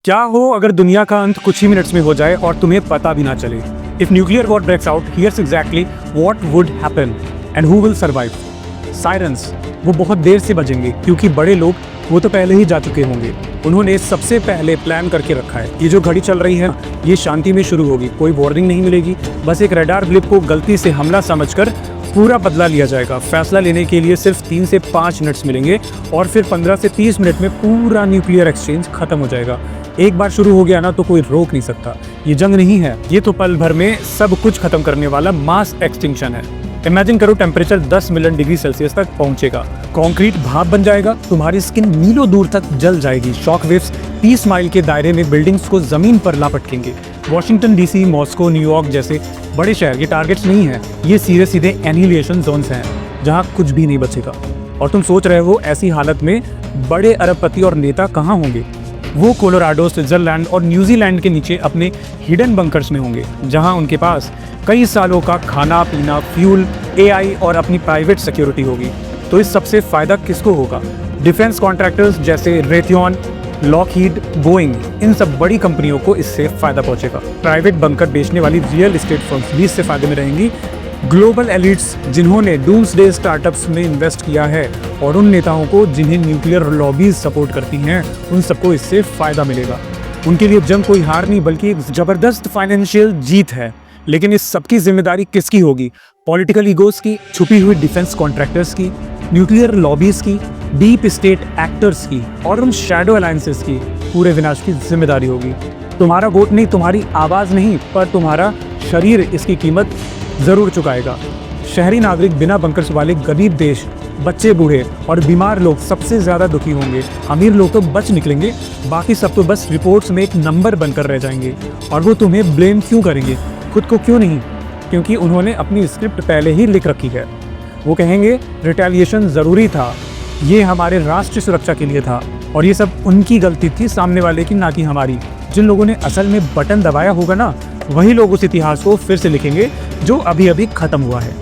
क्या हो अगर दुनिया का अंत कुछ ही मिनट्स में हो जाए और तुम्हें पता भी ना चले। If nuclear war breaks out, here's exactly what would happen and who will survive. Sirens वो बहुत देर से बजेंगे क्योंकि बड़े लोग वो तो पहले ही जा चुके होंगे। उन्होंने सबसे पहले प्लान करके रखा है। ये जो घड़ी चल रही है ये शांति में शुरू होगी, कोई वार्निंग नहीं मिलेगी। बस एक रडार ब्लिप को गलती से हमला समझकर पूरा बदला लिया जाएगा। फैसला लेने के लिए सिर्फ 3 से 5 मिनट्स मिलेंगे और फिर 15 से 30 मिनट में पूरा न्यूक्लियर एक्सचेंज खत्म हो जाएगा। एक बार शुरू हो गया ना तो कोई रोक नहीं सकता। ये जंग नहीं है, ये तो पल भर में सब कुछ खत्म करने वाला मास एक्सटिंक्शन है। इमेजिन करो टेम्परेचर 10 मिलियन डिग्री सेल्सियस तक पहुंचेगा, कंक्रीट भाप बन जाएगा, तुम्हारी स्किन मीलों दूर तक जल जाएगी, शॉक वेव्स 30 माइल के दायरे में बिल्डिंग्स को जमीन पर लापटकेंगे। वॉशिंगटन डीसी, मॉस्को, न्यूयॉर्क जैसे बड़े शहर ये टारगेट्स नहीं है, ये सीधे सीधे एनिहिलेशन जोन्स हैं जहाँ कुछ भी नहीं बचेगा। और तुम सोच रहे हो ऐसी हालत में बड़े अरबपति और नेता कहाँ होंगे? वो कोलोराडो, स्विट्जरलैंड और न्यूजीलैंड के नीचे अपने हिडन बंकर्स में होंगे, जहां उनके पास कई सालों का खाना पीना, फ्यूल, एआई और अपनी प्राइवेट सिक्योरिटी होगी। तो इस सबसे फायदा किसको होगा? डिफेंस कॉन्ट्रैक्टर्स जैसे रेथियन, लॉकहीड, बोइंग, इन सब बड़ी कंपनियों को इससे फायदा पहुंचेगा। प्राइवेट बंकर बेचने वाली रियल एस्टेट फर्म्स भी इससे फायदे में रहेंगी। ग्लोबल एलिट्स जिन्होंने डूम्सडे स्टार्टअप्स में इन्वेस्ट किया है और उन नेताओं को जिन्हें न्यूक्लियर लॉबीज सपोर्ट करती हैं, उन सबको इससे फायदा मिलेगा। उनके लिए जंग कोई हार नहीं बल्कि एक जबरदस्त फाइनेंशियल जीत है। लेकिन इस सबकी जिम्मेदारी किसकी होगी? पॉलिटिकल ईगोस की, छुपी हुई डिफेंस कॉन्ट्रैक्टर्स की, न्यूक्लियर लॉबीज की, डीप स्टेट एक्टर्स की और उन शैडो अलायंसेस की। पूरे विनाश की जिम्मेदारी होगी। तुम्हारा वोट नहीं, तुम्हारी आवाज़ नहीं, पर तुम्हारा शरीर इसकी कीमत ज़रूर चुकाएगा। शहरी नागरिक, बिना बंकर्स वाले गरीब देश, बच्चे, बूढ़े और बीमार लोग सबसे ज़्यादा दुखी होंगे। अमीर लोग तो बच निकलेंगे, बाकी सब तो बस रिपोर्ट्स में एक नंबर बनकर रह जाएंगे। और वो तुम्हें ब्लेम क्यों करेंगे? खुद को क्यों नहीं? क्योंकि उन्होंने अपनी स्क्रिप्ट पहले ही लिख रखी है। वो कहेंगे रिटेलिएशन ज़रूरी था, ये हमारे राष्ट्रीय सुरक्षा के लिए था और ये सब उनकी गलती थी, सामने वाले की, ना कि हमारी। जिन लोगों ने असल में बटन दबाया होगा ना, वही लोग उस इतिहास को फिर से लिखेंगे जो अभी अभी खत्म हुआ है।